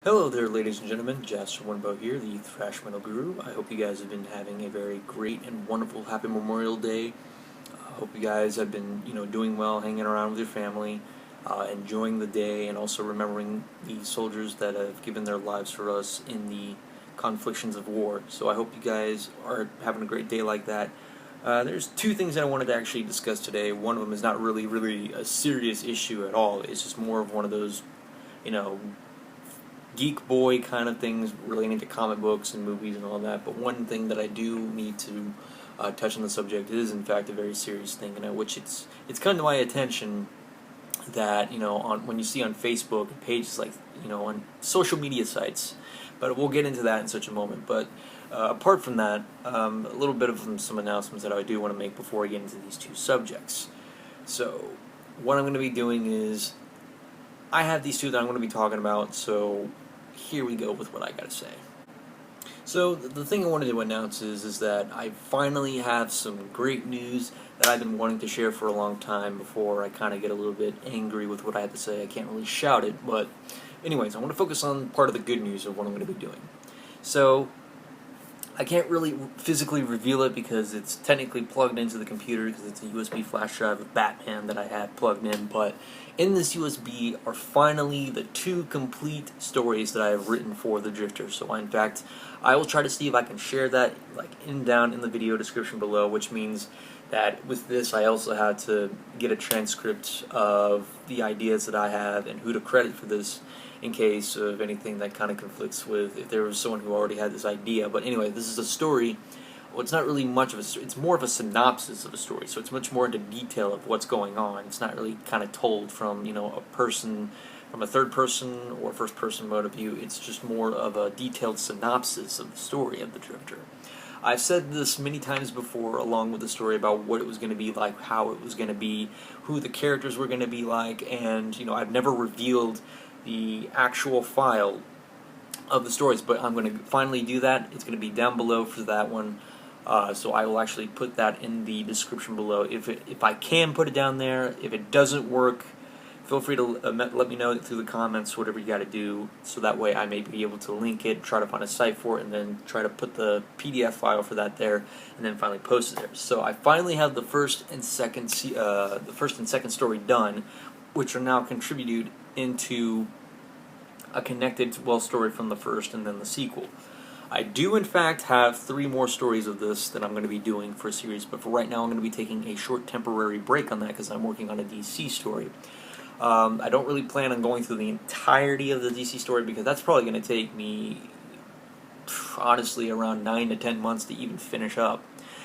Hello there, ladies and gentlemen. Jasper Winbow here, the Thrash Metal Guru. I hope you guys have been having a very great and wonderful Happy Memorial Day. I hope you guys have been, doing well, hanging around with your family, enjoying the day, and also remembering the soldiers that have given their lives for us in the conflictions of war. So I hope you guys are having a great day like that. There's two things that I wanted to actually discuss today. One of them is not really a serious issue at all. It's just more of one of those, you know, geek boy kind of things relating to comic books and movies and all that. But one thing that I do need to touch on the subject is, in fact, a very serious thing, which it's come to my attention that when you see on Facebook and pages like on social media sites. But we'll get into that in such a moment. But apart from that, a little bit of some announcements that I do want to make before I get into these two subjects. So what I'm going to be doing is I have these two that I'm going to be talking about, so here we go with what I got to say. So the thing I wanted to announce is that I finally have some great news that I've been wanting to share for a long time before I kind of get a little bit angry with what I have to say. I can't really shout it, but anyways, I want to focus on part of the good news of what I'm going to be doing. So I can't really physically reveal it because it's technically plugged into the computer because it's a USB flash drive of Batman that I had plugged in, but in this USB are finally the two complete stories that I have written for the Drifter. So in fact, I will try to see if I can share that down in the video description below, which means that with this I also had to get a transcript of the ideas that I have and who to credit for this, in case of anything that kind of conflicts with if there was someone who already had this idea. But anyway, this is a story. Well, it's not really much of a story. It's more of a synopsis of a story, so it's much more into detail of what's going on. It's not really kind of told from, a person, from a third person or first person mode of view. It's just more of a detailed synopsis of the story of the Drifter. I've said this many times before, along with the story about what it was going to be like, how it was going to be, who the characters were going to be like, and, I've never revealed the actual file of the stories, but I'm going to finally do that. It's going to be down below for that one, so I will actually put that in the description below. If I can put it down there, if it doesn't work, feel free to let me know through the comments, whatever you got to do, so that way I may be able to link it, try to find a site for it, and then try to put the PDF file for that there, and then finally post it there. So I finally have the first and second story done, which are now contributed into a connected story from the first and then the sequel. I do in fact have 3 more stories of this that I'm going to be doing for a series, but for right now I'm going to be taking a short temporary break on that because I'm working on a DC story. I don't really plan on going through the entirety of the DC story because that's probably going to take me, honestly, around 9 to 10 months to even finish up.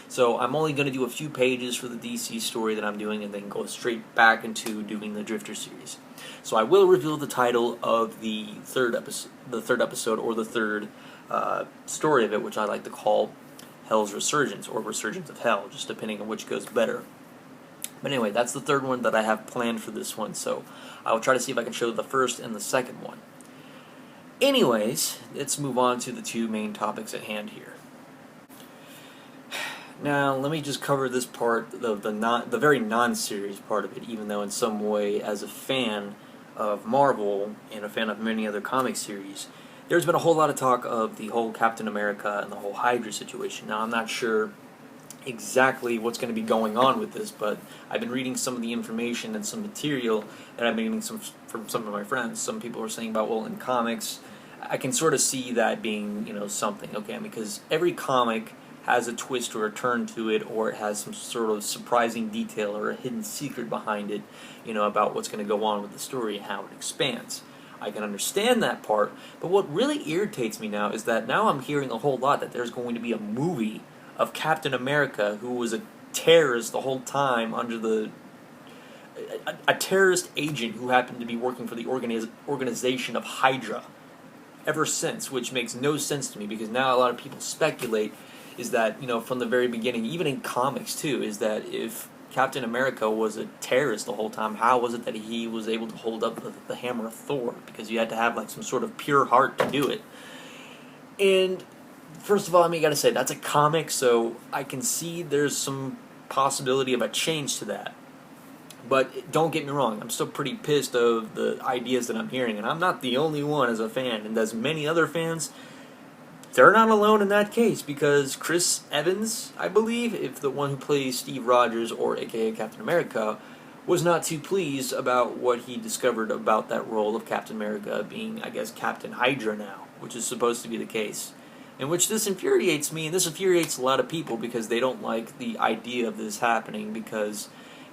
So I'm only going to do a few pages for the DC story that I'm doing and then go straight back into doing the Drifter series. So I will reveal the title of the third episode, or the third story of it, which I like to call Hell's Resurgence, or Resurgence of Hell, just depending on which goes better. But anyway, that's the third one that I have planned for this one, so I will try to see if I can show the first and the second one. Anyways, let's move on to the two main topics at hand here. Now, let me just cover this part, the very non-serious part of it, even though in some way, as a fan of Marvel and a fan of many other comic series, there's been a whole lot of talk of the whole Captain America and the whole Hydra situation. Now, I'm not sure exactly what's going to be going on with this, but I've been reading some of the information and some material that I've been getting from some of my friends. Some people are saying about, well, in comics, I can sort of see that being, something, okay, because every comic has a twist or a turn to it, or it has some sort of surprising detail or a hidden secret behind it, about what's going to go on with the story and how it expands. I can understand that part, but what really irritates me now is that now I'm hearing a whole lot that there's going to be a movie of Captain America who was a terrorist the whole time under a terrorist agent who happened to be working for the organization of Hydra ever since, which makes no sense to me because now a lot of people speculate is that, from the very beginning, even in comics too, is that if Captain America was a terrorist the whole time, how was it that he was able to hold up the hammer of Thor? Because you had to have some sort of pure heart to do it. And first of all, you gotta say, that's a comic, so I can see there's some possibility of a change to that. But don't get me wrong, I'm still pretty pissed of the ideas that I'm hearing, and I'm not the only one as a fan, and there's many other fans. They're not alone in that case, because Chris Evans, I believe, if the one who plays Steve Rogers, or aka Captain America, was not too pleased about what he discovered about that role of Captain America being, I guess, Captain Hydra now, which is supposed to be the case. In which this infuriates me, and this infuriates a lot of people because they don't like the idea of this happening, because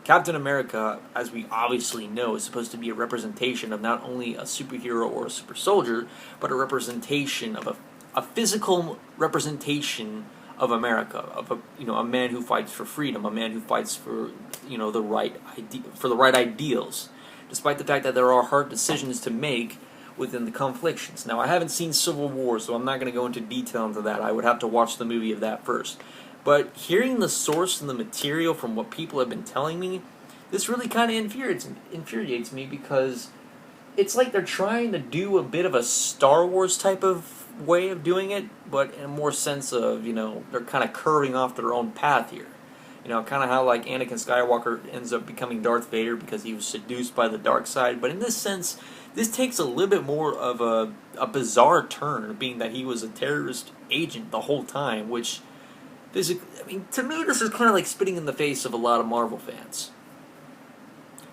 Captain America, as we obviously know, is supposed to be a representation of not only a superhero or a super soldier, but a representation of a physical representation of America, of a man who fights for freedom, a man who fights for the right ideals, despite the fact that there are hard decisions to make within the conflictions. Now, I haven't seen Civil War, so I'm not going to go into detail into that. I would have to watch the movie of that first. But hearing the source and the material from what people have been telling me, this really kind of infuriates me, because it's like they're trying to do a bit of a Star Wars type of way of doing it, but in a more sense of, they're kind of curving off their own path here. Kind of how like Anakin Skywalker ends up becoming Darth Vader because he was seduced by the dark side. But in this sense, this takes a little bit more of a bizarre turn, being that he was a terrorist agent the whole time, which to me, this is kind of like spitting in the face of a lot of Marvel fans.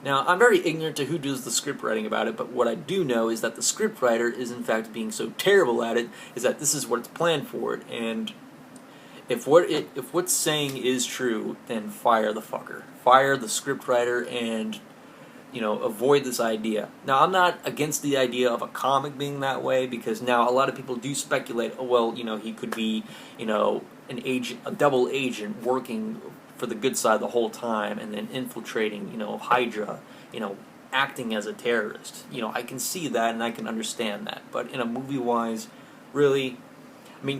Now, I'm very ignorant to who does the script writing about it, but what I do know is that the script writer is in fact being so terrible at it, is that this is what it's planned for it, and if what's saying is true, then fire the fucker. Fire the script writer and, avoid this idea. Now, I'm not against the idea of a comic being that way, because now a lot of people do speculate, he could be, an agent, a double agent working for the good side the whole time, and then infiltrating, Hydra, acting as a terrorist. I can see that and I can understand that. But in a movie-wise, really,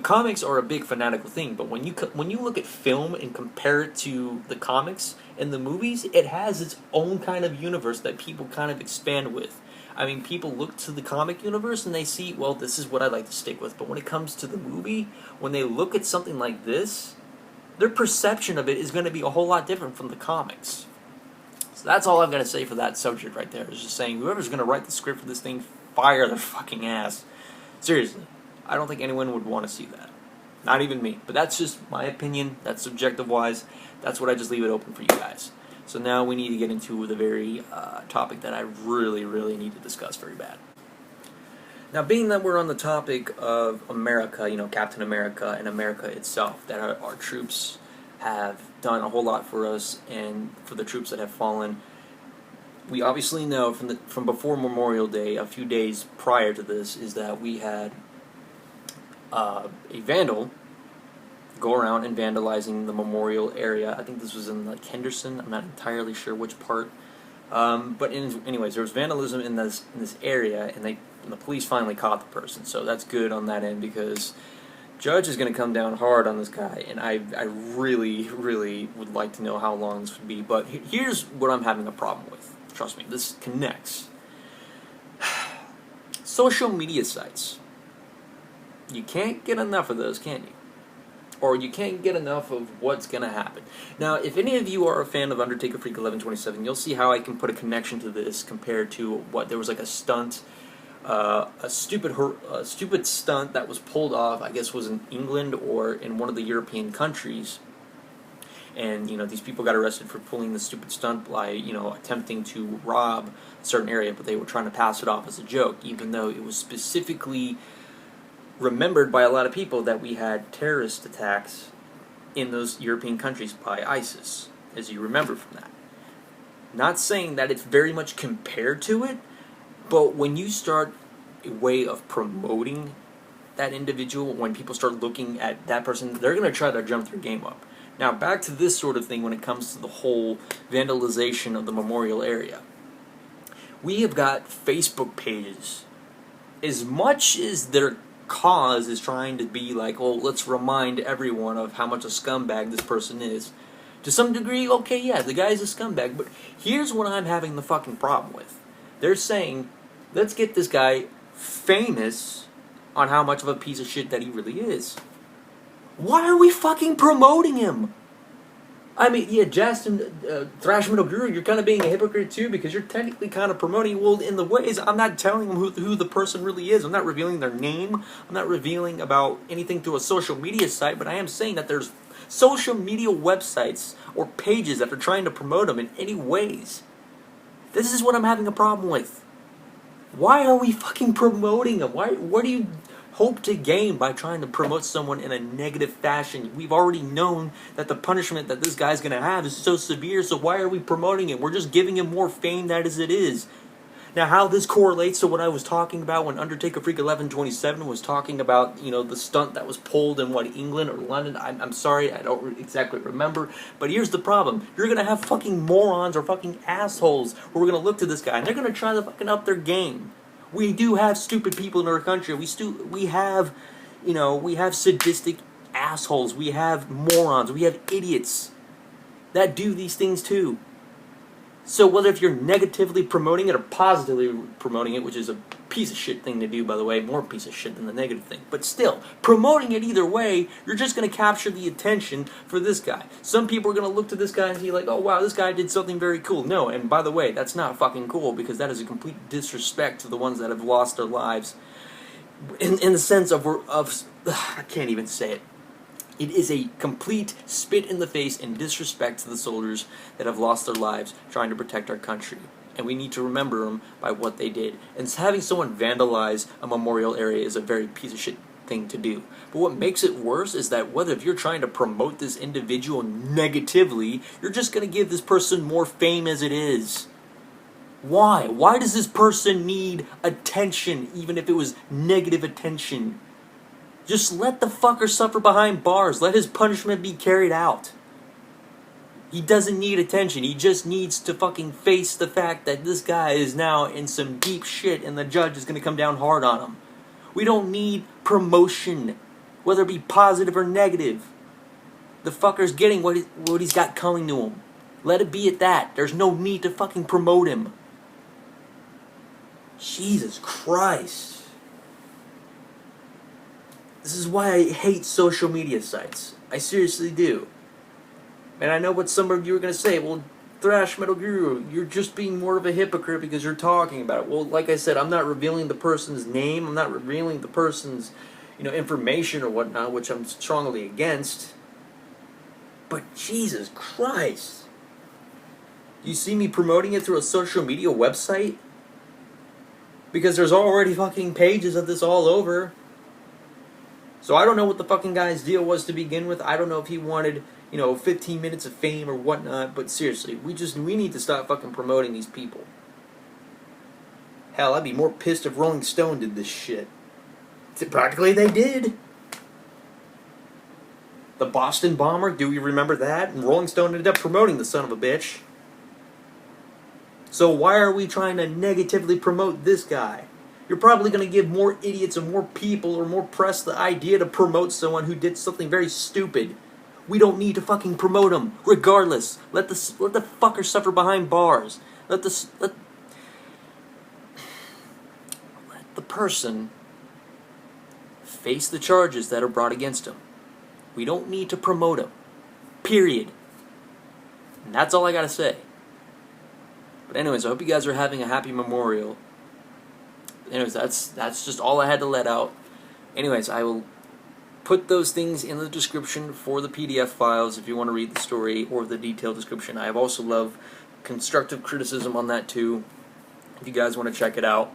comics are a big fanatical thing. But when you look at film and compare it to the comics and the movies, it has its own kind of universe that people kind of expand with. People look to the comic universe and they see, well, this is what I like to stick with. But when it comes to the movie, when they look at something like this, their perception of it is going to be a whole lot different from the comics. So that's all I've got to say for that subject right there. Is just saying, whoever's going to write the script for this thing, fire their fucking ass. Seriously, I don't think anyone would want to see that. Not even me. But that's just my opinion. That's subjective-wise. That's what I just leave it open for you guys. So now we need to get into the very topic that I really, really need to discuss very bad. Now, being that we're on the topic of America, Captain America and America itself, that our troops have done a whole lot for us, and for the troops that have fallen, we obviously know from before Memorial Day, a few days prior to this, is that we had a vandal go around and vandalizing the memorial area. I think this was in Henderson. I'm not entirely sure which part. But anyways, there was vandalism in this area, and the police finally caught the person. So that's good on that end, because Judge is going to come down hard on this guy, and I really, really would like to know how long this would be. But here's what I'm having a problem with. Trust me, this connects. Social media sites. You can't get enough of those, can you? Or you can't get enough of what's going to happen. Now, if any of you are a fan of Undertaker Freak 1127, you'll see how I can put a connection to this compared to what there was a stunt, a stupid stunt that was pulled off, I guess was in England or in one of the European countries. And, these people got arrested for pulling the stupid stunt by, attempting to rob a certain area, but they were trying to pass it off as a joke, even though it was specifically remembered by a lot of people that we had terrorist attacks in those European countries by ISIS, as you remember from that. Not saying that it's very much compared to it, but when you start a way of promoting that individual, when people start looking at that person, they're going to try to jump their game up. Now, back to this sort of thing when it comes to the whole vandalization of the memorial area. We have got Facebook pages. As much as their cause is trying to be like, oh, let's remind everyone of how much a scumbag this person is. To some degree, okay, yeah, the guy's a scumbag, but here's what I'm having the fucking problem with. They're saying, let's get this guy famous on how much of a piece of shit that he really is. Why are we fucking promoting him? I mean, yeah, Justin, Thrash Metal Guru, you're kind of being a hypocrite too, because you're technically kind of promoting, well, in the ways, I'm not telling them who the person really is. I'm not revealing their name. I'm not revealing about anything through a social media site, but I am saying that there's social media websites or pages that are trying to promote them in any ways. This is what I'm having a problem with. Why are we fucking promoting them? What do you hope to gain by trying to promote someone in a negative fashion? We've already known that the punishment that this guy's going to have is so severe, so why are we promoting it? We're just giving him more fame that as it is. Now, how this correlates to what I was talking about when Undertaker Freak 1127 was talking about, the stunt that was pulled in, England or London, I'm sorry, I don't exactly remember, but here's the problem. You're going to have fucking morons or fucking assholes who are going to look to this guy, and they're going to try to fucking up their game. We do have stupid people in our country. We have sadistic assholes. We have morons. We have idiots that do these things too. So whether if you're negatively promoting it or positively promoting it, which is a piece of shit thing to do, by the way, more piece of shit than the negative thing, but still, promoting it either way, you're just going to capture the attention for this guy. Some people are going to look to this guy and be like, oh wow, this guy did something very cool. No, and by the way, that's not fucking cool, because that is a complete disrespect to the ones that have lost their lives. In the sense of I can't even say it. It is a complete spit in the face and disrespect to the soldiers that have lost their lives trying to protect our country. And we need to remember them by what they did. And having someone vandalize a memorial area is a very piece of shit thing to do. But what makes it worse is that whether if you're trying to promote this individual negatively, you're just going to give this person more fame as it is. Why? Why does this person need attention, even if it was negative attention? Just let the fucker suffer behind bars. Let his punishment be carried out. He doesn't need attention. He just needs to fucking face the fact that this guy is now in some deep shit and the judge is going to come down hard on him. We don't need promotion, whether it be positive or negative. The fucker's getting what he's got coming to him. Let it be at that. There's no need to fucking promote him. Jesus Christ. This is why I hate social media sites. I seriously do. And I know what some of you are going to say. Well, Thrash Metal Guru, you're just being more of a hypocrite because you're talking about it. Well, like I said, I'm not revealing the person's name. I'm not revealing the person's, information or whatnot, which I'm strongly against. But Jesus Christ. You see me promoting it through a social media website? Because there's already fucking pages of this all over. So I don't know what the fucking guy's deal was to begin with. I don't know if he wanted, 15 minutes of fame or whatnot. But seriously, we need to stop fucking promoting these people. Hell, I'd be more pissed if Rolling Stone did this shit. Practically they did. The Boston bomber, do we remember that? And Rolling Stone ended up promoting the son of a bitch. So why are we trying to negatively promote this guy? You're probably going to give more idiots or more people or more press the idea to promote someone who did something very stupid. We don't need to fucking promote him, regardless. Let the fucker suffer behind bars. Let the person face the charges that are brought against him. We don't need to promote him. Period. And that's all I gotta say. But anyways, I hope you guys are having a happy memorial. Anyways, that's just all I had to let out. Anyways, I will put those things in the description for the PDF files if you want to read the story or the detailed description. I have also love constructive criticism on that too, if you guys want to check it out.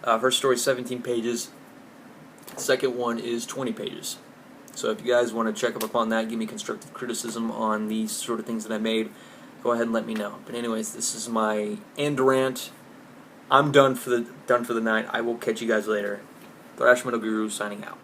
First story is 17 pages. Second one is 20 pages. So if you guys want to check up upon that, give me constructive criticism on these sort of things that I made, go ahead and let me know. But anyways, this is my end rant. I'm done for the night. I will catch you guys later. Thrash Metal Guru signing out.